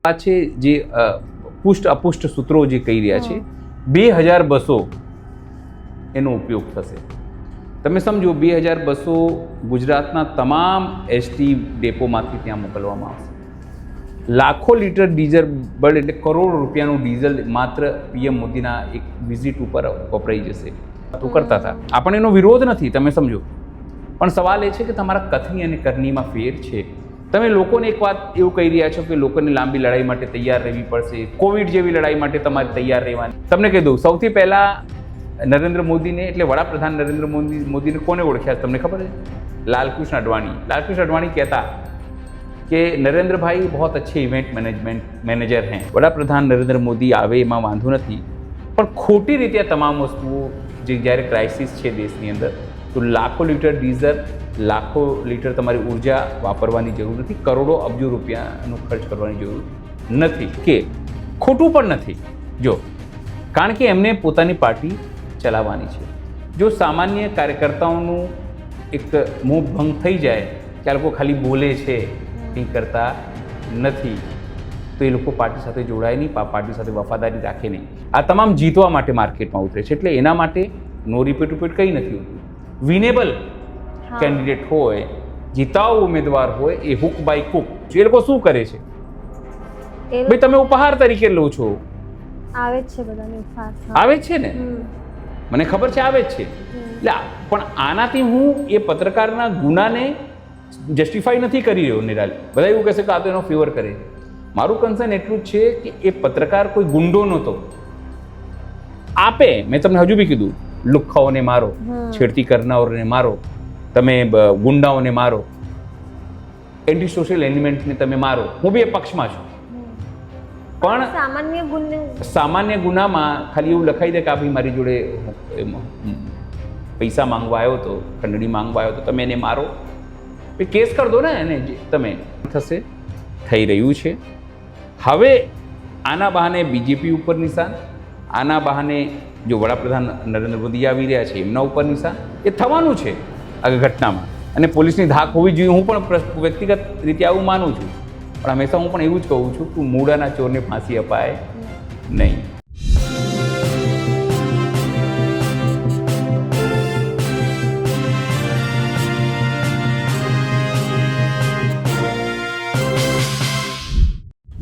આ છે જે પુષ્ટ અપુષ્ટ સૂત્રો જે કહી રહ્યા છે 2200 એનો ઉપયોગ થશે. તમે સમજો 2200 ગુજરાતના તમામ એસટી ડેપોમાંથી ત્યાં મોકલવામાં આવશે. લાખો લીટર ડીઝલ બળ એટલે કરોડ રૂપિયાનું ડીઝલ માત્ર પીએમ મોદીના એક વિઝિટ ઉપર વપરાઈ જશે. તો કરતા હતા, આપણને એનો વિરોધ નથી, તમે સમજો. પણ સવાલ એ છે કે તમારા કથની અને કરનીમાં ફેર છે. તમે લોકોને એક વાત એવું કહી રહ્યા છો કે લોકોને લાંબી લડાઈ માટે તૈયાર રહેવી પડશે, કોવિડ જેવી લડાઈ માટે તમારે તૈયાર રહેવાની. તમને કહી દઉં, સૌથી પહેલાં નરેન્દ્ર મોદીને એટલે વડાપ્રધાન નરેન્દ્ર મોદીને કોને ઓળખ્યા તમને ખબર છે? લાલકૃષ્ણ અડવાણી. લાલકૃષ્ણ અડવાણી કહેતા कि नरेंद्र भाई बहुत अच्छे इवेंट मैनेजर हैं. वडाप्रधान नरेंद्र मोदी આવે એમાં વાંધો નથી, પણ ખોટી રીતે આ તમામ વસ્તુઓ જે જ્યારે ક્રાઇસિસ છે દેશની અંદર, તો લાખો લીટર ડીઝલ, લાખો લીટર તમારી ઉર્જા વાપરવાની જરૂર નથી, કરોડો અબજો રૂપિયાનો ખર્ચ કરવાની જરૂર નથી. કે ખોટું પણ નથી, જો કારણ કે એમને પોતાની પાર્ટી ચલાવવાની છે. જો સામાન્ય કાર્યકર્તાઓનું એક મોહ ભંગ થઈ જાય કે આ લોકો ખાલી બોલે છે, કંઈ કરતા નથી, તો એ લોકો પાર્ટી સાથે જોડાય નહીં, પાર્ટી સાથે વફાદારી રાખે નહીં. આ તમામ જીતવા માટે માર્કેટમાં ઉતરે છે. એટલે એના માટે નો રિપીટ કંઈ નથી હોતું. વિનેબલ કેન્ડિડેટ હોય, જીતાવ ઉમેદવાર હોય, એ હુક બાય કુક. એ લોકો શું કરે છે? ભાઈ તમે ઉપહાર તરીકે લો છો, આવે જ છે બધાને ઉપહાર, આવે જ છે ને, મને ખબર છે આવે જ છે. એટલે પણ આનાથી હું એ પત્રકારના ગુનાને જસ્ટિફાઈ નથી કરી રહ્યો નિરાલી. બધા એવું કહેશે કે આ તો એનો ફેવર કરે. મારું કન્સર્ન એટલું જ છે કે એ પત્રકાર કોઈ ગુંડો નહોતો. આપે, મેં તમને હજુ બી કીધું, લુખ્ખાઓને મારો, છેડતી કરનારાઓને મારો, તમે ગુંડાઓને મારો, એન્ટી સોશિયલ એલિમેન્ટને તમે મારો. હું બી એ પક્ષમાં છું. પણ સામાન્ય ગુનામાં ખાલી એવું લખાઈ દે કે આ ભાઈ મારી જોડે પૈસા માંગવા આવ્યો હતો, ખંડણી માંગવા આવ્યો હતો, તમે એને મારો, કેસ કરી દો ને એને. તમે થશે, થઈ રહ્યું છે. હવે આના બહાને બીજેપી ઉપર નિશાન, આના બહાને જો વડાપ્રધાન નરેન્દ્ર મોદી આવી રહ્યા છે એમના ઉપર નિશાન. એ થવાનું છે આ ઘટનામાં, અને પોલીસની ધાક હોવી જોઈએ. હું પણ વ્યક્તિગત રીતે આવું માનું છું, પણ હંમેશા હું પણ એવું જ કહું છું કે મૂળાના ચોરને ફાંસી અપાય નહીં.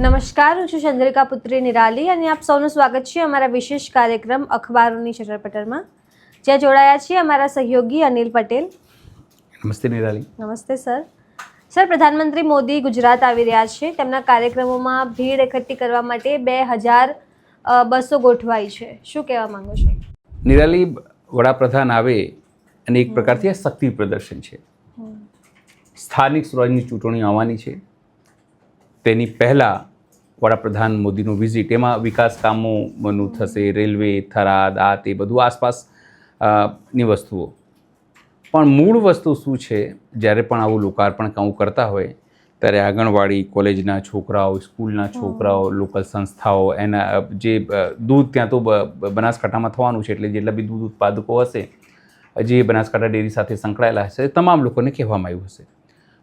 નમસ્કાર, હું છું ચંદ્રિકા પુત્રી નિરાલી અને આપ સૌનું સ્વાગત છે અમારા વિશેષ કાર્યક્રમ અખબારોની ચટરપટરમાં, જ્યાં જોડાયા છીએ અમારા સહયોગી અનિલ પટેલ. નમસ્તે નિરાલી. નમસ્તે સર. સર, પ્રધાનમંત્રી મોદી ગુજરાત આવી રહ્યા છે. તેમના કાર્યક્રમોમાં ભીડ એકઠી કરવા માટે 2200 ગોઠવાઈ છે. શું કહેવા માંગો છો? નિરાલી, વડાપ્રધાન આવે અને એક પ્રકારથી આ શક્તિ પ્રદર્શન છે. સ્થાનિક સ્વરાજની ચૂંટણી આવવાની છે, તેની પહેલાં વડાપ્રધાન મોદીનું વિઝિટ, એમાં વિકાસ કામોનું થશે, રેલવે, થરાદ, આ તે બધું આસપાસની વસ્તુઓ. પણ મૂળ વસ્તુ શું છે? જ્યારે પણ આવું લોકાર્પણ કામ કરતા હોય ત્યારે આંગણવાડી, કોલેજના છોકરાઓ, સ્કૂલના છોકરાઓ, લોકલ સંસ્થાઓ, એના જે દૂધ ત્યાં તો બનાસકાંઠામાં થવાનું છે, એટલે જેટલા બી દૂધ ઉત્પાદકો હશે, જે બનાસકાંઠા ડેરી સાથે સંકળાયેલા હશે, તમામ લોકોને કહેવામાં આવ્યું હશે.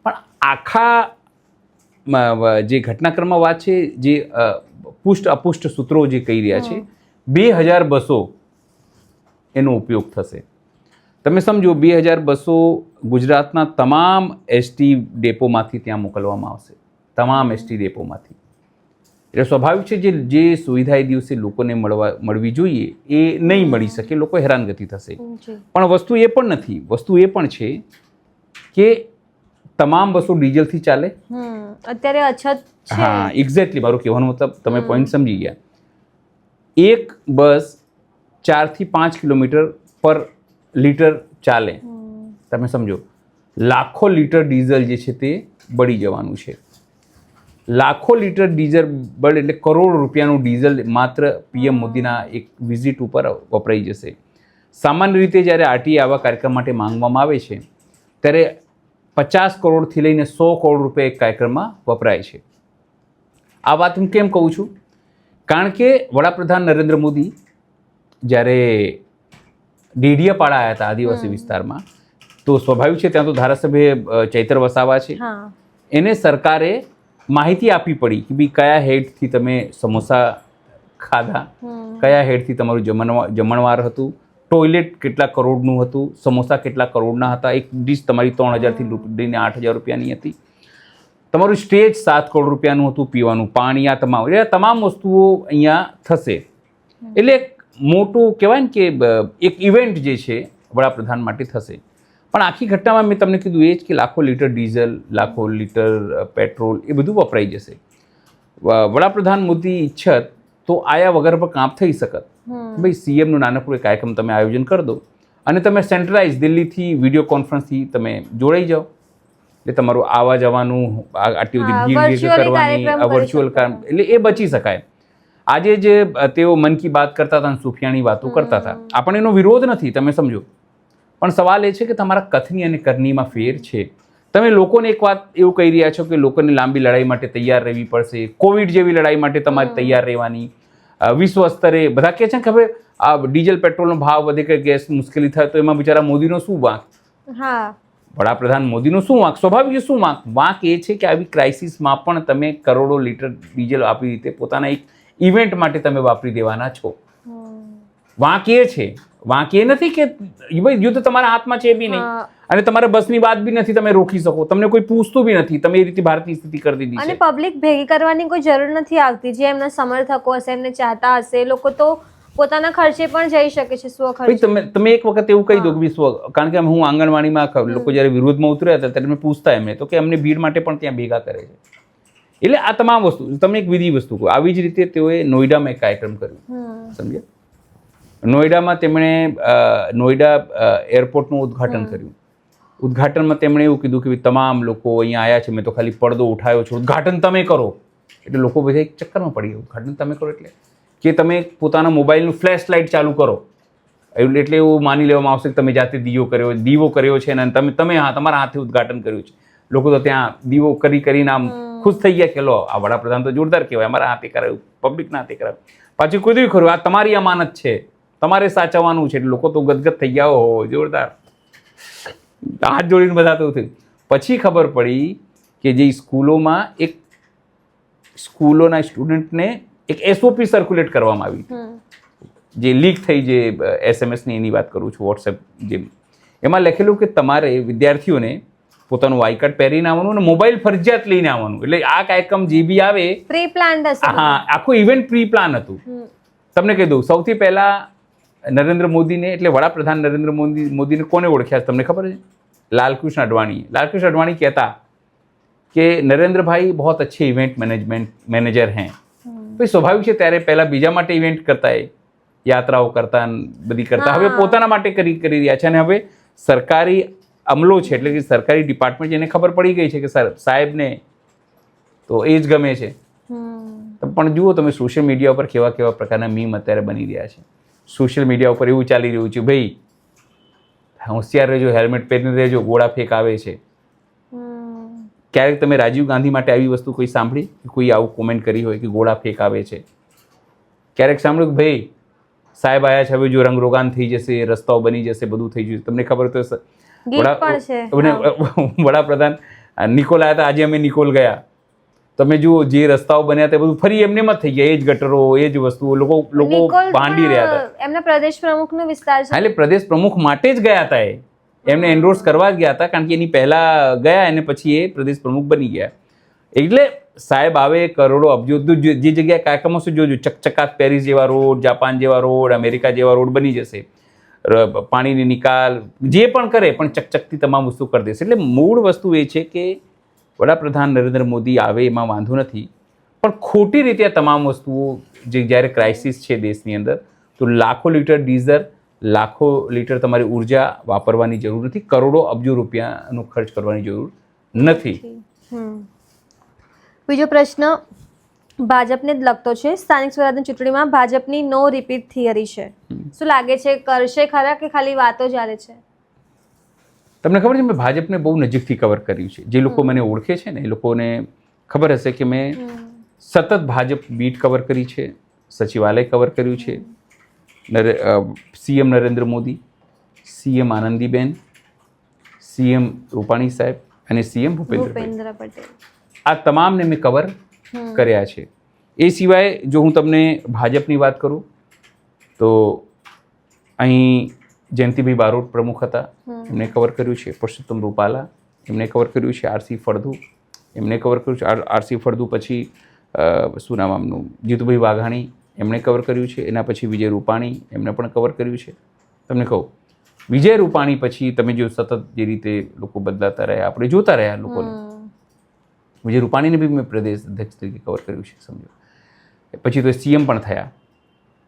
પણ આખા જે ઘટનાક્રમમાં વાત છે, જે પુષ્ટ અપુષ્ટ સૂત્રો જે કહી રહ્યા છે 2200 એનો ઉપયોગ થશે. તમે સમજો 2200 ગુજરાતના તમામ એસટી ડેપોમાંથી ત્યાં મોકલવામાં આવશે, તમામ એસટી ડેપોમાંથી. એટલે સ્વાભાવિક છે જે સુવિધા એ દિવસે લોકોને મળવી જોઈએ એ નહીં મળી શકે, લોકો હેરાનગતિ થશે. પણ વસ્તુ એ પણ નથી, વસ્તુ એ પણ છે કે તમામ બસો ડીઝલથી ચાલે. અત્યારે અછત છે. હા, એક્ઝેક્ટલી મારું કહેવાનો મતલબ તમે પોઈન્ટ સમજી ગયા. એક બસ 4 થી 5 કિલોમીટર પર લીટર ચાલે. તમે સમજો, લાખો લીટર ડીઝલ જે છે તે બળી જવાનું છે. લાખો લીટર ડીઝલ બળ એટલે કરોડ રૂપિયાનું ડીઝલ માત્ર પીએમ મોદીના એક વિઝિટ ઉપર વપરાઈ જશે. સામાન્ય રીતે જ્યારે આરટીએ આવા કાર્યક્રમ માટે માંગવામાં આવે છે ત્યારે 50 કરોડથી લઈને 100 કરોડ રૂપિયા એક કાર્યક્રમમાં વપરાય છે. આ વાત હું કેમ કહું છું? કારણ કે વડાપ્રધાન નરેન્દ્ર મોદી જ્યારે ડેડિયાપાડા આવ્યા હતા આદિવાસી વિસ્તારમાં, તો સ્વાભાવિક છે ત્યાં તો ધારાસભ્ય ચૈતર વસાવા છે, એને સરકારે માહિતી આપવી પડી કે ભાઈ કયા હેડથી તમે સમોસા ખાધા, કયા હેડથી તમારું જમણવાર હતું, ટોયલેટ કેટલા કરોડનું હતું, સમોસા કેટલા કરોડના હતા, એક ડીશ તમારી 3000થી લઈને 8000 રૂપિયાની હતી, તમારું સ્ટેજ 7 કરોડ રૂપિયાનું હતું, પીવાનું પાણી, આ તમામ વસ્તુઓ અહીંયા થશે. એટલે એક મોટું કહેવાય ને કે એક ઇવેન્ટ જે છે વડાપ્રધાન માટે થશે. પણ આખી ઘટનામાં મેં તમને કીધું એ જ કે લાખો લીટર ડીઝલ, લાખો લીટર પેટ્રોલ એ બધું વપરાઈ જશે. વડાપ્રધાન મોદી ઈચ્છત તો આયા વગર પર કામ થઈ શકત. ભાઈ સીએમનું નાનકડું એક કાર્યક્રમ તમે આયોજન કરી દો અને તમે સેન્ટ્રલાઇઝ દિલ્હીથી વિડીયો કોન્ફરન્સથી તમે જોડાઈ જાઓ. એટલે તમારું આવવા જવાનું આટલી બધી ભીડ કરવાની વર્ચ્યુઅલ કામ, એટલે એ બચી શકાય. આજે જે તેઓ મન કી બાત કરતા હતા અને સુફિયાની વાતો કરતા હતા, આપણે એનો વિરોધ નથી, તમે સમજો. પણ સવાલ એ છે કે તમારા કથની અને કરનીમાં ફેર છે. તમે લોકોને એક વાત એવું કહી રહ્યા છો કે લોકોને લાંબી લડાઈ માટે તૈયાર રહેવી પડશે, કોવિડ જેવી લડાઈ માટે તમારે તૈયાર રહેવાની. વિશ્વ સ્તરે બધા કહે છે કે હવે આ ડીઝલ પેટ્રોલનો ભાવ વધે કે ગેસ મુશ્કેલી થાય તો એમાં બિચારા મોદીનો શું વાંક? વડાપ્રધાન મોદીનો શું વાંક? સ્વાભાવિક શું વાંક? વાંક એ છે કે આવી ક્રાઇસિસમાં પણ તમે કરોડો લીટર ડીઝલ આપી રીતે પોતાના એક ઇવેન્ટ માટે તમે વાપરી દેવાના છો. વાંક એ છે. વાંક એ નથી કે યુદ્ધ તમારા હાથમાં છે બી નહીં અને તમારે બસની વાત બી નથી તમે રોકી શકો, તમને કોઈ પૂછતું બી નથી, તમે એ રીતે ભારતની સ્થિતિ કરી દીધી છે. અને પબ્લિક ભેગી કરવાની કોઈ જરૂર નથી આવતી. જે એમના સમર્થકો હશે, એમને ચાહતા હશે, લોકો તો પોતાના ખર્ચે પણ જઈ શકે છે, સ્વખર્ચે. તમે એક વખત એવું કહી દો કે કારણ કે હું આંગણવાડીમાં લોકો જ્યારે વિરોધમાં ઉતર્યા હતા ત્યારે મેં પૂછતા એમને તો કે અમને ભીડ માટે પણ ત્યાં ભેગા કરે છે. એટલે આ તમામ વસ્તુ તમે એક વિધિ વસ્તુ કહો. આવી જ રીતે તેઓએ નોઈડામાં એક કાર્યક્રમ કર્યો, સમજ્યા? નોઈડામાં તેમણે નોઈડા એરપોર્ટનું ઉદ્ઘાટન કર્યું. ઉદ્ઘાટનમાં તેમણે એવું કીધું કે તમામ લોકો અહીંયા આવ્યા છે, મેં તો ખાલી પડદો ઉઠાવ્યો છે, ઉદ્ઘાટન તમે કરો. એટલે લોકો બધા એક ચક્કરમાં પડી ગયા. ઉદ્ઘાટન તમે કરો એટલે કે તમે પોતાના મોબાઈલનું ફ્લેશ લાઇટ ચાલુ કરો, એટલે એવું માની લેવામાં આવશે કે તમે જાતે દીવો કર્યો છે અને તમે તમારા હાથે ઉદ્ઘાટન કર્યું છે. લોકો તો ત્યાં દીવો કરીને આમ ખુશ થઈ ગયા કે લો આ વડાપ્રધાન તો જોરદાર કહેવાય, અમારા હાથે કરાવ્યું, પબ્લિકના હાથે કરાવ્યું. પાછું કોઈ ખરું આ તમારી અમાનત છે, તમારે સાચવવાનું છે. એટલે લોકો તો ગદગદ થઈ ગયા, ઓહો જોરદાર, હાથ જોડીને બધા તો થયું. પછી ખબર પડી કે જે સ્કૂલોમાં સ્કૂલોના સ્ટુડન્ટને એક SOP સર્ક્યુલેટ કરવામાં આવી, જે લીક થઈ, જે SMS ની એની વાત કરું છું, વોટ્સએપ જે એમાં લખેલું કે તમારે વિદ્યાર્થીઓને પોતાનું આઈ કાર્ડ પહેરીને આવવાનું અને મોબાઈલ ફરજિયાત લઈને આવવાનું. એટલે આ કાર્યક્રમ જે બી આવે પ્રી પ્લાન હશે. હા, આખું ઇવેન્ટ પ્રી પ્લાન હતું. તમને કહી દઉં, સૌથી પહેલા નરેન્દ્ર મોદીને એટલે વડાપ્રધાન નરેન્દ્ર મોદીને કોને ઓળખ્યા તમને ખબર છે? લાલકૃષ્ણ અડવાણી. લાલકૃષ્ણ અડવાણી કહેતા કે નરેન્દ્ર ભાઈ बहुत अच्छे इवेंट मैनेजर हैं. ભાઈ સ્વાભાવિક છે, ત્યારે પહેલા બીજા માટે ઇવેન્ટ કરતા, યાત્રાઓ કરતા, બધી કરતા, હવે પોતાના માટે કરી રહ્યા છે. અને હવે સરકારી અમલો છે, એટલે કે સરકારી ડિપાર્ટમેન્ટ જેને ખબર પડી ગઈ છે કે સાહેબને તો એ જ ગમે છે. પણ જુઓ તમે સોશિયલ મીડિયા ઉપર કેવા પ્રકારના મીમ અત્યારે બની રહ્યા છે. સોશિયલ મીડિયા ઉપર એવું ચાલી રહ્યું છે, ભાઈ હોશિયાર રહેજો, હેલ્મેટ પહેરીને રહેજો, ગોળા ફેંક આવે છે. ક્યારેક તમે રાજીવ ગાંધી માટે આવી વસ્તુ કોઈ સાંભળી? કોઈ આવું કોમેન્ટ કરી હોય કે ગોળા ફેંક આવે છે? ક્યારેક સાંભળ્યું કે ભાઈ સાહેબ આયા છે, હવે જો રંગરોગાન થઈ જશે, રસ્તાઓ બની જશે, બધું થઈ જશે? તમને ખબર તો વડાપ્રધાન નિકોલ આવ્યા હતા, આજે અમે નિકોલ ગયા. તમે જુઓ જે રસ્તાઓ બન્યા હતા બધું ફરી એમને જ થઈ ગયા, એ જ ગટરો, એ જ વસ્તુઓ, લોકો ભાંડી રહ્યા હતા. એમના પ્રદેશ પ્રમુખનો વિસ્તાર છે, એટલે પ્રદેશ પ્રમુખ માટે જ ગયા હતા, એમને એન્ડોર્સ કરવા જ ગયા હતા, કારણ કે એની પહેલા ગયા અને પછી એ પ્રદેશ પ્રમુખ બની ગયા. એટલે સાહેબ આવે, કરોડો અબજો, જે જગ્યાએ કાર્યક્રમો છે જોજો, ચકચકાત પેરિસ જેવા રોડ, જાપાન જેવા રોડ, અમેરિકા જેવા રોડ બની જશે. પાણીની નિકાલ જે પણ કરે પણ ચકચકથી તમામ વસ્તુ કરી દેશે. એટલે મૂળ વસ્તુ એ છે કે વડાપ્રધાન નરેન્દ્ર મોદી આવે એમાં વાંધો નથી, પણ ખોટી રીતે આ તમામ વસ્તુઓ જે જ્યારે ક્રાઇસિસ છે દેશની અંદર, તો લાખો લીટર ડીઝલ, લાખો લીટર તમારી ઉર્જા વાપરવાની જરૂર નથી, કરોડો અબજો રૂપિયાનો ખર્ચ કરવાની જરૂર નથી. બીજો પ્રશ્ન ભાજપને જ લગતો છે. સ્થાનિક સ્વરાજની ચૂંટણીમાં ભાજપની નો રિપીટ થિયરી છે, શું લાગે છે, કરશે ખરા કે ખાલી વાતો ચાલે છે? તમને ખબર છે, મેં ભાજપને બહુ નજીકથી કવર કર્યું છે. જે લોકો મને ઓળખે છે ને એ લોકોને ખબર હશે કે મેં સતત ભાજપ બીટ કવર કરી છે, સચિવાલય કવર કર્યું છે, CM Narendra Modi, CM Anandiben, CM Rupani સાહેબ અને CM ભૂપેન્દ્ર પટેલ. આ તમામને મેં કવર કર્યા છે. એ સિવાય જો હું તમને ભાજપની વાત કરું તો અહીં જયંતિભાઈ બારોટ પ્રમુખ હતા, એમને કવર કર્યું છે. પુરુષોત્તમ રૂપાલા એમને કવર કર્યું છે. આરસી ફળદુ એમને કવર કર્યું છે. આરસી ફળદુ પછી શું નામ આમનું જીતુભાઈ વાઘાણી એમણે કવર કર્યું છે. એના પછી વિજય રૂપાણી એમને પણ કવર કર્યું છે. તમને કહું, વિજય રૂપાણી પછી તમે જો સતત જે રીતે લોકો બદલાતા રહ્યા, આપણે જોતા રહ્યા લોકોને, વિજય રૂપાણીને બી મેં પ્રદેશ અધ્યક્ષ તરીકે કવર કર્યું છે, સમજો. પછી તો સીએમ પણ થયા.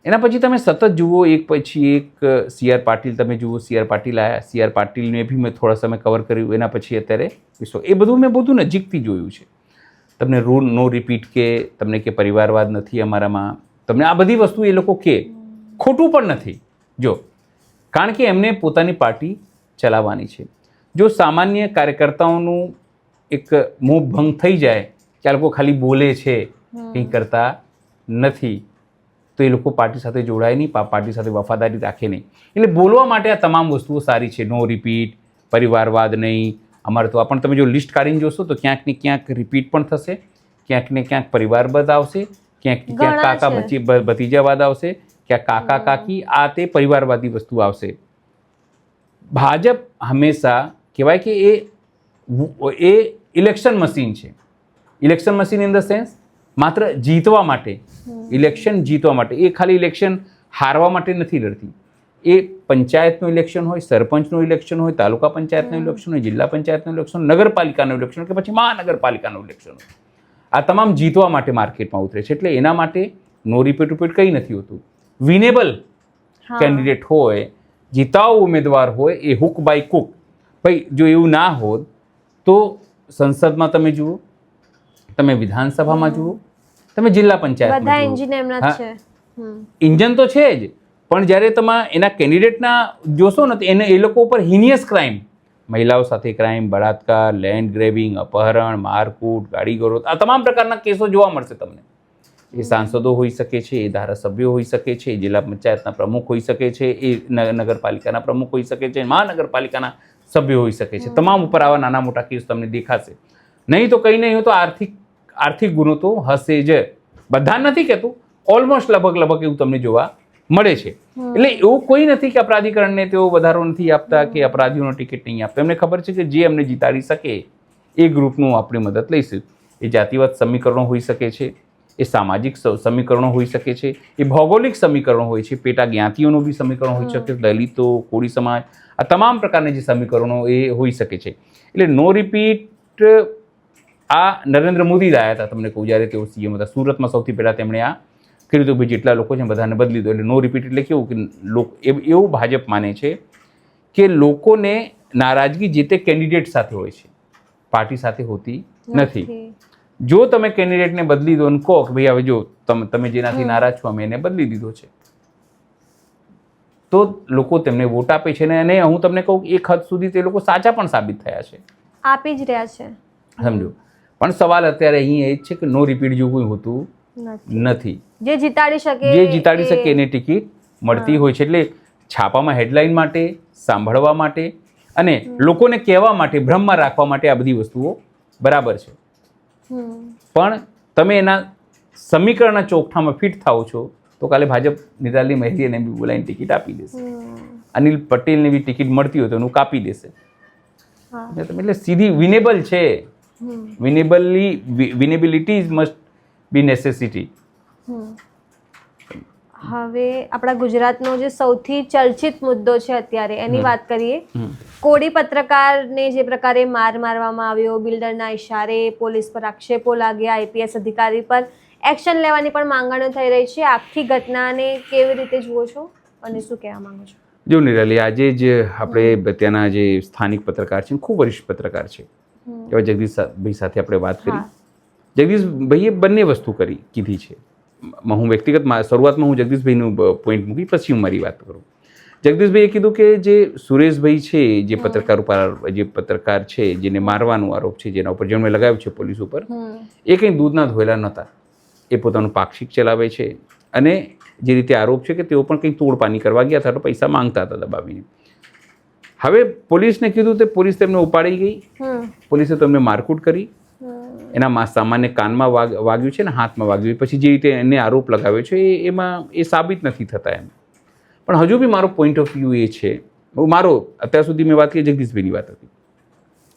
એના પછી તમે સતત જુઓ, એક પછી એક સી આર પાટીલ તમે જુઓ, સી આર પાટીલ આવ્યા, સી આર પાટીલને બી મેં થોડા સમય કવર કર્યું. એના પછી અત્યારે એ બધું મેં બધું નજીકથી જોયું છે. તમને રૂલ નો રિપીટ કે તમને કે પરિવારવાદ નથી અમારામાં, તમને આ બધી વસ્તુ એ લોકો કે ખોટું પણ નથી. જો કારણ કે એમને પોતાની પાર્ટી ચલાવવાની છે. જો સામાન્ય કાર્યકર્તાઓનું એક મોહ ભંગ થઈ જાય કે આ લોકો ખાલી બોલે છે, કંઈ કરતા નથી, તો એ લોકો પાર્ટી સાથે જોડાય નહીં, પાર્ટી સાથે વફાદારી રાખે નહીં. એટલે બોલવા માટે આ તમામ વસ્તુઓ સારી છે. નો રિપીટ, પરિવારવાદ નહીં, અમારે તો આ પણ તમે જો લિસ્ટ કાઢીને જોશો તો ક્યાંક ને ક્યાંક રિપીટ પણ થશે, ક્યાંક ને ક્યાંક પરિવારવાદ આવશે, ક્યાંક ને ક્યાંક કાકા ભતીજાવાદ આવશે, ક્યાંક કાકા કાકી, આ તે પરિવારવાદી વસ્તુ આવશે. ભાજપ હંમેશા કહેવાય કે એ ઇલેક્શન મશીન છે. Election machine in the sense માત્ર જીતવા માટે, ઇલેક્શન જીતવા માટે. એ ખાલી ઇલેક્શન હારવા માટે નથી લડતી. એ પંચાયતનું ઇલેક્શન હોય, સરપંચનું ઇલેક્શન હોય, તાલુકા પંચાયતનું ઇલેક્શન હોય, જિલ્લા પંચાયતનું ઇલેક્શન, નગરપાલિકાનું ઇલેક્શન કે પછી મહાનગરપાલિકાનું ઇલેક્શન હોય, આ તમામ જીતવા માટે માર્કેટમાં ઉતરે છે. એટલે એના માટે નો રિપીટ કંઈ નથી હોતું. વિનેબલ કેન્ડિડેટ હોય, જીતાવ ઉમેદવાર હોય, એ હુક બાય કુક. ભાઈ જો એવું ના હોત તો સંસદમાં તમે જુઓ, તમે વિધાનસભામાં જુઓ, તમે જિલ્લા પંચાયતમાં જુઓ, ઇન્જન તો છે જ, પણ જ્યારે તમે એના કેન્ડિડેટના જોશો ને તો એને એ લોકો ઉપર હિનિયસ ક્રાઇમ, મહિલાઓ સાથે ક્રાઇમ, બળાત્કાર, લેન્ડ ગ્રેબિંગ, અપહરણ, મારકૂટ, ગાડી ગરોત, આ તમામ પ્રકારના કેસો જોવા મળશે તમને. એ સાંસદો હોઈ શકે છે, એ ધારાસભ્યો હોઈ શકે છે, જિલ્લા પંચાયતના પ્રમુખ હોઈ શકે છે, એ નગરપાલિકાના પ્રમુખ હોઈ શકે છે, મહાનગરપાલિકાના સભ્યો હોઈ શકે છે. તમામ ઉપર આવા નાના મોટા કેસ તમને દેખાશે. નહીં તો કંઈ નહીં હોય તો આર્થિક ગુનો તો હશે જ. બધા નથી કહેતું, ઓલમોસ્ટ લગભગ એવું તમને જોવા મળે છે. એટલે એવું કોઈ નથી કે અપરાધીકરણને તેઓ વધારો નથી આપતા કે અપરાધીઓનો ટિકિટ નહીં આપતા. એમને ખબર છે કે જે અમને જીતાડી શકે એ ગ્રુપનું આપણે મદદ લઈશું. એ જાતિવાદ સમીકરણો હોઈ શકે છે, એ સામાજિક સમીકરણો હોઈ શકે છે, એ ભૌગોલિક સમીકરણો હોય છે, પેટા જ્ઞાતિઓનું બી સમીકરણ હોઈ શકે, દલિતો, કોળી સમાજ, આ તમામ પ્રકારના જે સમીકરણો એ હોઈ શકે છે. એટલે નો રિપીટ આ નરેન્દ્ર મોદી જ આવ્યા હતા, તમને કહું, જ્યારે તેઓ સીએમ હતા. સુરતમાં સૌથી પહેલાં તેમણે આ કર્યું હતું, ભાઈ જેટલા લોકો છે બધાને બદલી દો. એટલે નો રિપીટ એટલે કેવું કે એવું ભાજપ માને છે કે લોકોને નારાજગી જે તે કેન્ડિડેટ સાથે હોય છે, પાર્ટી સાથે હોતી નથી. જો તમે કેન્ડિડેટને બદલી દો અને કહો કે ભાઈ હવે જો તમે જેનાથી નારાજ છો અમે એને બદલી દીધો છે, તો લોકો તેમને વોટ આપે છે. અને હું તમને કહું એક હદ સુધી તે લોકો સાચા પણ સાબિત થયા છે, આપી જ રહ્યા છે, સમજો. પણ સવાલ અત્યારે અહીં એ જ છે કે નો રિપીટ જેવું કોઈ હોતું નથી. જે જીતાડી શકે એને ટિકિટ મળતી હોય છે. એટલે છાપામાં હેડલાઇન માટે, સાંભળવા માટે અને લોકોને કહેવા માટે, ભ્રમમાં રાખવા માટે આ બધી વસ્તુઓ બરાબર છે. પણ તમે એના સમીકરણના ચોકઠામાં ફિટ થાઓ છો તો કાલે ભાજપ નિરાલી મહેરીને બી બોલાવીને ટિકિટ આપી દેશે. અનિલ પટેલને બી ટિકિટ મળતી હોય તો એનું કાપી દેશે. એટલે સીધી વિનેબલ છે. વિનેબિલિટી મસ્ટ બી નેસેસિટી. હવે આપણા ગુજરાતનો જે સૌથી ચર્ચિત મુદ્દો છે અત્યારે એની વાત કરીએ. કોળી પત્રકારને જે પ્રકારે મારવામાં આવ્યો, બિલ્ડરના ઇશારે પોલીસ પર આક્ષેપો લાગ્યા, આઈપીએસ અધિકારી પર એક્શન લેવાની પણ માંગણીઓ થઈ રહી છે. આખી ઘટનાને કેવી રીતે જુઓ છો અને શું કહેવા માંગો છો? જો નિરાલી, આજે જ આપણે ત્યાંના જે સ્થાનિક પત્રકાર છે, ખૂબ વરિષ્ઠ પત્રકાર છે, એવા જગદીશભાઈ સાથે આપણે વાત કરી. જગદીશભાઈએ બંને વસ્તુ કીધી છે. હું વ્યક્તિગત શરૂઆતમાં હું જગદીશભાઈનું પોઈન્ટ મૂકી, પછી હું મારી વાત કરું. જગદીશભાઈએ કીધું કે જે સુરેશભાઈ છે, જે પત્રકાર છે, જેને મારવાનો આરોપ છે, જેના ઉપર જેમણે લગાવ્યો છે પોલીસ ઉપર, એ કંઈ દૂધના ધોયેલા નહોતા. એ પોતાનું પાક્ષિક ચલાવે છે અને જે રીતે આરોપ છે કે તેઓ પણ કંઈક તોડપાની કરવા ગયા હતા તો પૈસા માંગતા હતા દબાવીને. હવે પોલીસને કીધું તે પોલીસ તેમને ઉપાડી ગઈ, પોલીસે તેમને મારકૂટ કરી એના સામાન્ય કાનમાં વાગ્યું છે ને હાથમાં વાગ્યું, પછી જે રીતે એને આરોપ લગાવ્યો છે એમાં એ સાબિત નથી થતા એમ. પણ હજુ બી મારો પોઈન્ટ ઓફ વ્યૂ એ છે, મારો અત્યાર સુધી મેં વાત કરી જગદીશભાઈની વાત હતી,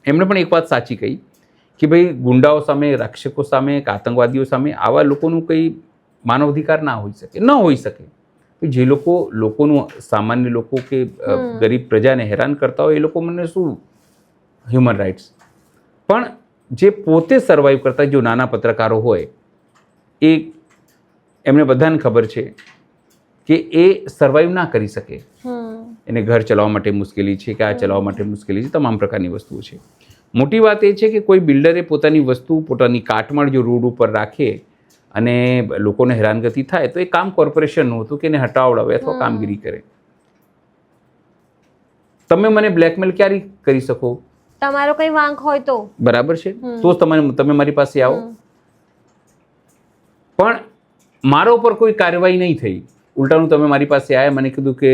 એમણે પણ એક વાત સાચી કહી કે ભાઈ ગુંડાઓ સામે, રક્ષકો સામે, આતંકવાદીઓ સામે આવા લોકોનું કંઈ માનવ અધિકાર ના હોઈ શકે, ન હોઈ શકે. જે લોકોનું સામાન્ય લોકો કે ગરીબ પ્રજાને હેરાન કરતા હોય એ લોકો મને શું હ્યુમન રાઇટ્સ. પણ જે પોતે સર્વાઈવ કરતા જો નાના પત્રકારો હોય એ એમને બધાને ખબર છે કે એ સર્વાઈવ ના કરી શકે, એને ઘર ચલાવવા માટે મુશ્કેલી છે કે આ ચલાવવા માટે મુશ્કેલી છે, તમામ પ્રકારની વસ્તુઓ છે. મોટી વાત એ છે કે કોઈ બિલ્ડરે પોતાની વસ્તુ, પોતાની કાટમાળ જો રોડ ઉપર રાખે અને લોકોને હેરાનગતિ થાય તો એ કામ કોર્પોરેશનનું હતું કે એને હટાવડાવે અથવા કામગીરી કરે. તમે મને બ્લેકમેલ ક્યારે કરી શકો? તમારો કઈ વાંક હોય તો. બરાબર છે, તો તમે મારી પાસે આવો. પણ મારા ઉપર કોઈ કાર્યવાહી નહીં થઈ, ઉલટાનું તમે મારી પાસે આવ્યા, મને કીધું કે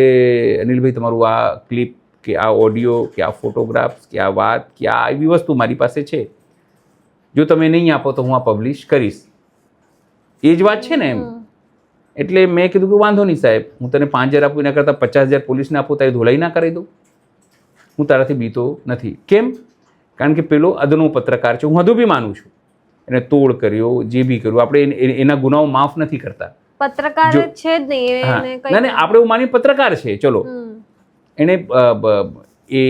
અનિલભાઈ તમારું આ ક્લિપ કે આ ઓડિયો કે આ ફોટોગ્રાફ્સ કે આ વાત કે આ એવી વસ્તુ મારી પાસે છે, જો તમે નહીં આપો તો હું આ પબ્લિશ કરીશ. એ જ વાત છે ને એમ. એટલે મેં કીધું કે વાંધો નહીં સાહેબ, હું તને 5,000 આપું એના કરતાં 50,000 પોલીસને આપું તારી ધોલાઈ ના કરી દઉં. હું તારાથી બીતો નથી. કેમ? કારણ કે પેલો અદનો પત્રકાર છે, હું હજુ બી માનું છું. એને તોડ કર્યો, જે બી કર્યું, આપણે એના ગુનાઓ માફ નથી કરતા. પત્રકાર છે જ નહીં. ના આપણે એવું માની પત્રકાર છે, ચલો એને એ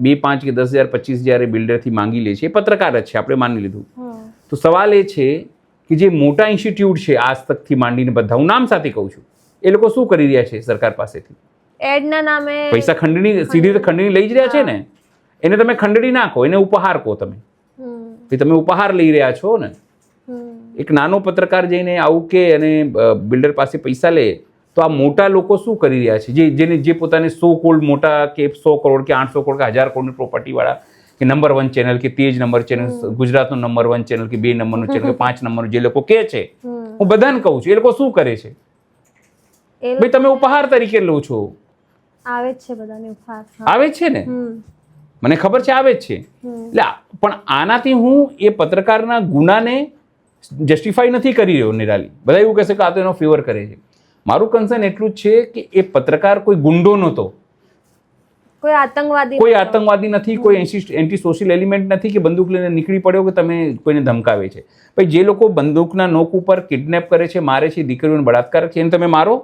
2, 5 કે 10,000, 25,000 બિલ્ડરથી માંગી લે છે, એ પત્રકાર જ છે, આપણે માની લીધું. તો સવાલ એ છે કે જે મોટા ઇન્સ્ટિટ્યૂટ છે, આજ તકથી માંડીને બધા, હું નામ સાથે કહું છું, એ લોકો શું કરી રહ્યા છે સરકાર પાસેથી? એડના નામે પૈસા સીધી રીતે ખંડણી લઈ જ રહ્યા છે ને. એને તમે ખંડણી ના કહો, એને ઉપહાર કહો. તમે ઉપહાર લઈ રહ્યા છો ને. એક નાનો પત્રકાર જઈને આવું કે અને બિલ્ડર પાસે પૈસા લે, તો આ મોટા લોકો શું કરી રહ્યા છે? જે પોતાને 100 કરોડ મોટા કે 100 કરોડ કે 800 કરોડ કે 1000 કરોડની પ્રોપર્ટી વાળા કે નંબર 1 ચેનલ કે તેજ નંબર ચેનલ, ગુજરાતનો નંબર 1 ચેનલ કે 2 નંબરનું ચેનલ કે 5 નંબરનું જે લોકો કહે છે, હું બધાને કહું છું, એ લોકો શું કરે છે? ભાઈ તમે ઉપહાર તરીકે લો છો. આવે છે બધાને ઉપહાર. આવે છે ને, મને ખબર છે આવે જ છે. એટલે પણ આનાથી હું એ પત્રકારના ગુનાને જસ્ટિફાઈ નથી કરી રહ્યો નિરાલી. બધા એવું કહેશે કે આ તો એનો ફેવર કરે છે. મારું કન્સર્ન એટલું જ છે કે એ પત્રકાર કોઈ ગુંડો નહોતો, કોઈ આતંકવાદી નથી, કોઈ એન્ટી સોશિયલ એલિમેન્ટ નથી કે બંદૂક લઈને નીકળી પડ્યો કે તમે કોઈને ધમકાવે છે. ભાઈ જે લોકો બંદૂકના નોક ઉપર કિડનેપ કરે છે, મારે છે, દીકરીઓને બળાત્કાર છે, એને તમે મારો.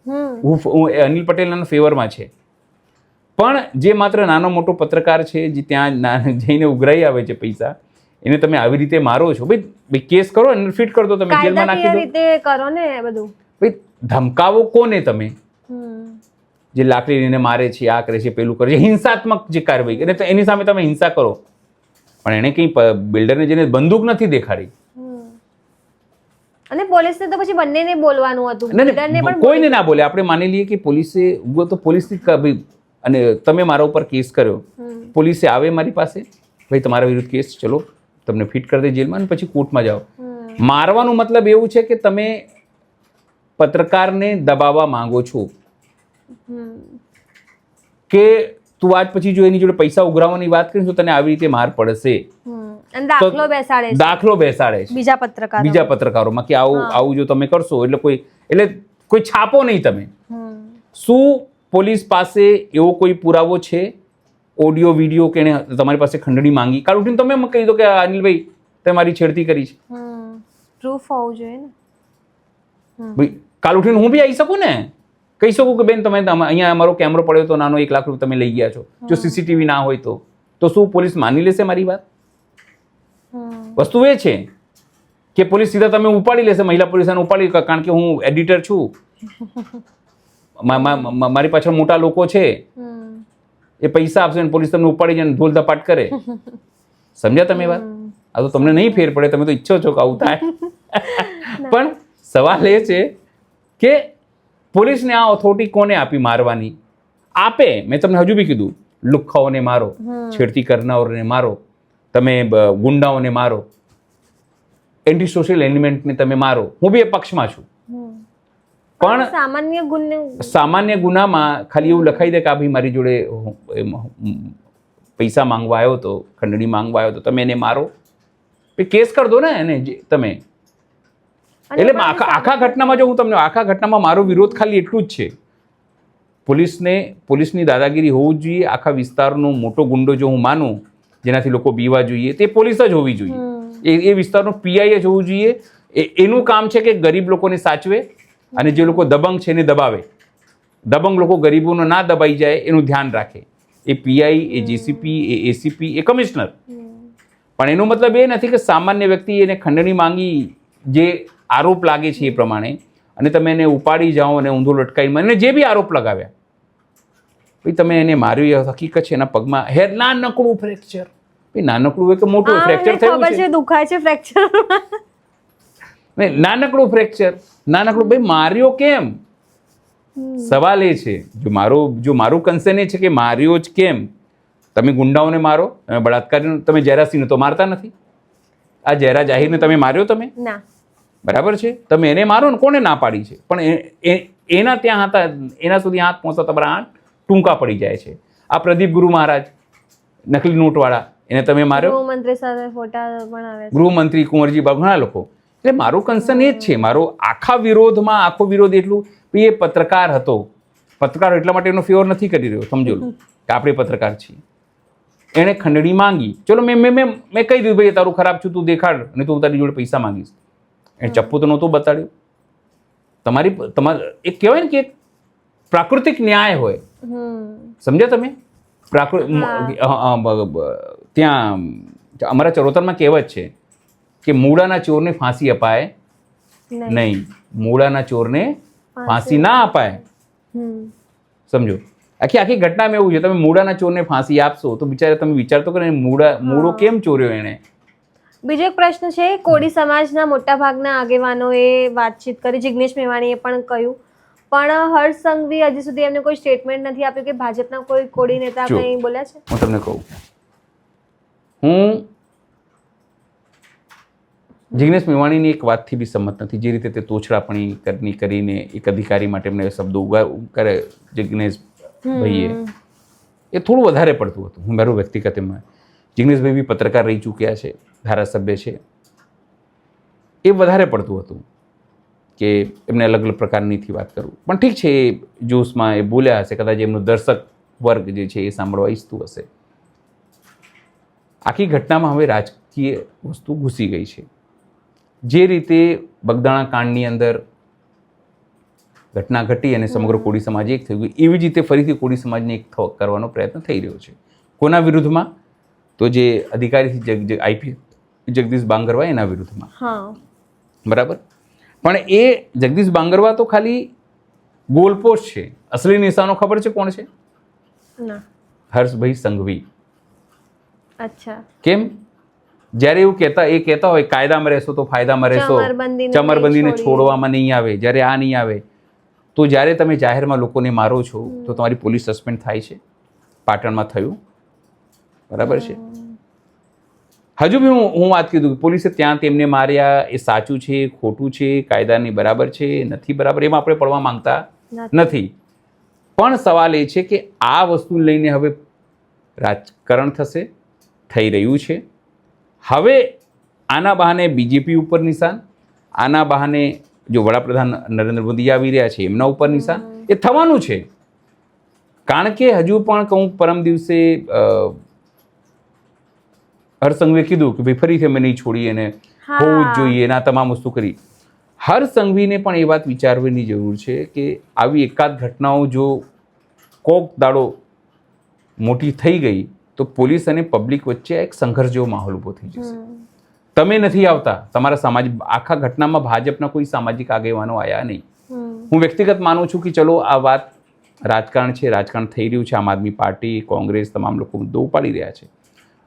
હું અનિલ પટેલના ફેવરમાં છે. પણ જે માત્ર નાનો મોટો પત્રકાર છે, જે ત્યાં જઈને ઉઘરાઈ આવે છે પૈસા, એને તમે આવી રીતે મારો છો. ભાઈ કેસ કરો, એને ફિટ કરી દો, તમે જેલમાં નાખી દો. કરો ને બધું. ભાઈ ધમકાવો કોને તમે? જે લાકડી લઈને મારે છે, આ કરે છે, પેલું કરે છે, હિંસાત્મક જે કાર્યવાહી કરે તો એની સામે તમે હિંસા કરો. પણ એને કંઈ બિલ્ડરને જેને બંદૂક નથી દેખાડી. અને પોલીસને તો પછી બંનેને બોલવાનું હતું, બિલ્ડરને પણ કોઈને ના બોલે. આપણે માની લઈએ કે પોલીસે ઉગો તો પોલીસથી, અને તમે મારા ઉપર કેસ કર્યો, પોલીસે આવે મારી પાસે, ભાઈ તમારા વિરુદ્ધ કેસ, ચલો તમને ફિટ કરી દે જેલમાં, અને પછી કોર્ટમાં જાઓ. મારવાનું મતલબ એવું છે કે તમે પત્રકારને દબાવવા માંગો છો કે તું આજ પછી જો એની જોડે પૈસા ઉઘરાવવાની વાત કરીશ તો તને આવી રીતે માર પડશે. દાખલો બેસાડે છે બીજા પત્રકારોમાં કે આવું જો તમે કરશો એટલે કોઈ છાપો નહીં તમે. શું પોલીસ પાસે એવો કોઈ પુરાવો છે, ઓડિયો વિડીયો કે એને તમારી પાસે ખંડણી માંગી? કાલ ઉઠીને તમે કહી દો કે અનિલભાઈ તમે મારી છેડતી કરી છે. પ્રૂફ હોવું જોઈએ ને. ભાઈ કાલ ઉઠીને હું બી આવી શકું ને, કહી શકું કે બેન તમે અહીંયા અમારો કેમેરો પડ્યો તો નાનો 1 લાખ રૂપિયા તમે લઈ ગયા છો. જો સીસીટીવી ના હોય તો શું પોલીસ માની લેશે મારી વાત? વસ્તુ એ છે કે પોલીસ સીધા તમે ઉપાડી લેશે, મહિલા પોલીસને ઉપાડી, કારણ કે હું એડિટર છું, મારી પાછળ મોટા લોકો છે, એ પૈસા આપશે, પોલીસ તમને ઉપાડી જાય, ધોલ ધપાટ કરે. સમજ્યા તમે વાત? આ તો તમને નહીં ફેર પડે, તમે તો ઈચ્છો છો કે આવું થાય. પણ સવાલ એ છે કે પોલીસને આ ઓથોરિટી કોને આપી મારવાની? આપે. મેં તમને હજુ બી કીધું, લુખ્ખાઓને મારો, છેડતી કરનારોને મારો, તમે ગુંડાઓને મારો, એન્ટી સોશિયલ એલિમેન્ટને તમે મારો. હું બી એ પક્ષમાં છું. પણ સામાન્ય ગુનામાં ખાલી એવું લખાઈ દે કે આ ભાઈ મારી જોડે પૈસા માંગવા આવ્યો હતો, ખંડણી માંગવા આવ્યો હતો, તમે એને મારો. પછી કેસ કરી દો ને એને તમે. અને એટલે આખા ઘટનામાં જો હું તમને આખા ઘટનામાં મારો વિરોધ ખાલી એટલું જ છે, પોલીસની દાદાગીરી હોવું જ જોઈએ. આખા વિસ્તારનો મોટો ગુંડો જો હું માનું જેનાથી લોકો બીવા જોઈએ તે પોલીસ જ હોવી જોઈએ. એ વિસ્તારનો પીઆઈ જ હોવું જોઈએ. એનું કામ છે કે ગરીબ લોકોને સાચવે અને જે લોકો દબંગ છે એને દબાવે. દબંગ લોકો ગરીબોનો ના દબાઈ જાય એનું ધ્યાન રાખે. એ પીઆઈ, એ જીસીપી, એ એસીપી, એ કમિશનર. પણ એનો મતલબ એ નથી કે સામાન્ય વ્યક્તિ એને ખંડણી માંગી જે આરોપ લાગે છે એ પ્રમાણે અને તમે એને ઉપાડી જાઓ અને ઊંધો લટકાવી મને જે બી આરોપ લગાવ્યા ભાઈ તમે એને માર્યું. એ હકીકત છે એના પગમાં નાનકડું ફ્રેક્ચર. ભાઈ નાનકડું હોય કે મોટું ફ્રેક્ચર થયું છે, દુખાય છે ફ્રેક્ચર. નાનકડું ફ્રેક્ચર, નાનકડું. ભાઈ માર્યો કેમ? સવાલ એ છે. જો મારું કન્સર્ન એ છે કે માર્યો જ કેમ? તમે ગુંડાઓને મારો, તમે બળાત્કારીને, તમે જયરાસિંહને તો મારતા નથી. આ જયરા જાહીરને તમે માર્યો? તમે ના, બરાબર છે, તમે એને મારો ને, કોને ના પાડી છે? પણ એના ત્યાં હતા, એના સુધી હાથ પહોંચતા તમારા હાથ ટૂંકા પડી જાય છે. આ પ્રદીપ ગુરુ મહારાજ નકલી નોટવાળા, એને તમે માર્યો. ગૃહમંત્રી સાથે ફોટા પણ આવે છે. ગૃહમંત્રી કુંવરજી બાબુ, ઘણા લોકો. એટલે મારું કન્સર્ન એ જ છે. મારો આખો વિરોધ એટલું, એ પત્રકાર હતો. પત્રકાર એટલા માટે એનો ફેવર નથી કરી રહ્યો, સમજો કે આપણે પત્રકાર છીએ. એણે ખંડણી માંગી, ચલો મેં કહી દીધું ભાઈ તારું ખરાબ છું, તું દેખાડ અને તું તારી જોડે પૈસા માંગીશ. એ ચપ્પુ તો નહોતું બતાડ્યું. તમારે એક કહેવાય ને કે પ્રાકૃતિક ન્યાય હોય, સમજ્યા તમે? ત્યાં અમારા ચરોતરમાં કહેવત છે કે મૂળાના ચોરને ફાંસી અપાય નહીં, મૂળાના ચોરને ફાંસી ના અપાય. સમજો, આખી ઘટનામાં એવું છે. તમે મૂળાના ચોરને ફાંસી આપશો તો બિચારા, તમે વિચારતો કરો મૂળો કેમ ચોર્યો એણે. બીજો એક પ્રશ્ન છે, કોળી સમાજના મોટા ભાગના આગેવાનોએ વાતચીત કરી, જિગ્નેશ મેવાણીએ પણ કહ્યું, પણ હર્ષ સંઘવી હજી સુધી એમને કોઈ સ્ટેટમેન્ટ નથી આપ્યું કે ભાજપના કોઈ કોળી નેતા કંઈ બોલ્યા છે. હું તમને કહું, હું જિગ્નેશ મેવાણીની એક વાતથી બી સંમત નથી. જે રીતે તે તોછડાપણી કરીને એક અધિકારી માટે એમને શબ્દો કરે જિગ્નેશ ભાઈએ, એ થોડું વધારે પડતું હતું. હું મારું વ્યક્તિગત એમાં, જિગ્નેશભાઈ બી પત્રકાર રહી ચૂક્યા છે, ધારાસભ્ય છે, એ વધારે પડતું હતું કે એમને અલગ અલગ પ્રકારનીથી વાત કરું. પણ ઠીક છે, એ જોશમાં એ બોલ્યા હશે, કદાચ એમનું દર્શક વર્ગ જે છે એ સાંભળવા ઈચ્છતું હશે. આખી ઘટનામાં હવે રાજકીય વસ્તુ ઘૂસી ગઈ છે. જે રીતે બગદાણા કાંડની અંદર ઘટના ઘટી અને સમગ્ર કોળી સમાજ એક થઈ ગયું, એવી જ રીતે ફરીથી કોળી સમાજને એક કરવાનો પ્રયત્ન થઈ રહ્યો છે. કોના વિરુદ્ધમાં? તો જે અધિકારી આઈપી જગદીશ બાંગરવા, એના વિરુદ્ધમાં. બરાબર. પણ એ જગદીશ બાંગરવા તો ખાલી ગોલપોસ્ટ છે. અસલી નિશાનો ખબર છે કોણ છે? હર્ષભાઈ સંઘવી. અચ્છા. કેમ? જ્યારે એવું કહેતા હોય કાયદામાં રહેશો તો ફાયદામાં રહેશો, ચમરબંધીને છોડવામાં નહીં આવે, જ્યારે આ નહીં આવે, તો જ્યારે તમે જાહેરમાં લોકોને મારો છો તો તમારી પોલીસ સસ્પેન્ડ થાય છે. પાટણમાં થયું, બરાબર છે. હજુ બી હું વાત કીધું, પોલીસે ત્યાં તેમને માર્યા, એ સાચું છે, ખોટું છે, કાયદાની બરાબર છે, નથી બરાબર, એમાં આપણે પડવા માંગતા નથી. પણ સવાલ એ છે કે આ વસ્તુ લઈને હવે રાજકારણ થઈ રહ્યું છે. હવે આના બહાને બીજેપી ઉપર નિશાન, આના બહાને જો વડાપ્રધાન નરેન્દ્ર મોદી આવી રહ્યા છે એમના ઉપર નિશાન. એ થવાનું છે. કારણ કે હજુ પણ કહું, પરમ દિવસે હર્ષ સંઘવીએ કીધું કે ભાઈ ફરીથી અમે નહીં છોડીએ, એને હોવું જ જોઈએ, એના તમામ વસ્તુ કરી. હર્ષ સંઘવીને પણ એ વાત વિચારવાની જરૂર છે કે આવી એકાદ ઘટનાઓ જો કોક દાડો મોટી થઈ ગઈ તો પોલીસ અને પબ્લિક વચ્ચે એક સંઘર્ષ જેવો માહોલ ઊભો થઈ જશે. તમે નથી આવતા, તમારા આખા ઘટનામાં ભાજપના કોઈ સામાજિક આગેવાનો આવ્યા નહીં. હું વ્યક્તિગત માનું છું કે ચલો આ વાત રાજકારણ છે, રાજકારણ થઈ રહ્યું છે, આમ આદમી પાર્ટી, કોંગ્રેસ, તમામ લોકો મુદ્દો ઉપાડી રહ્યા છે.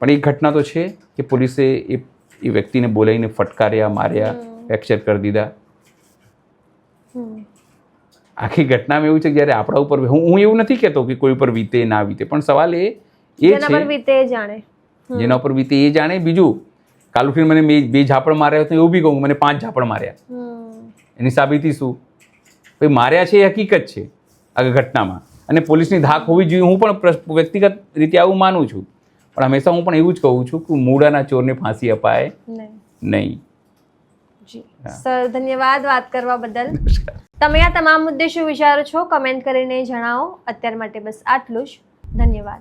પણ એક ઘટના તો છે કે પોલીસે એ વ્યક્તિને બોલાવીને ફટકાર્યા, માર્યા, ફ્રેક્ચર કરી દીધા. આખી ઘટનામાં એવું છે કે જ્યારે આપણા ઉપર, હું એવું નથી કહેતો કે કોઈ ઉપર વીતે ના વીતે, પણ સવાલ એ છે જેના ઉપર વીતે એ જાણે. બીજું, કાલ ઉઠીને મને 2 ઝાપડ માર્યા તો એવું બી કહું મને 5 ઝાપડ માર્યા, એની સાબિતી શું? ભાઈ માર્યા છે એ હકીકત છે આ ઘટનામાં, અને પોલીસની ધાક હોવી જોઈએ. હું પણ વ્યક્તિગત રીતે આવું માનું છું, પણ હંમેશા હું પણ એવું જ કહું છું કે મૂળાના ચોરને ફાંસી અપાય નહીં. જી સર, ધન્યવાદ વાત કરવા બદલ. નમસ્કાર. તમે આ તમામ મુદ્દે શું વિચારો છો કમેન્ટ કરીને જણાવો. અત્યાર માટે બસ આટલું જ. ધન્યવાદ.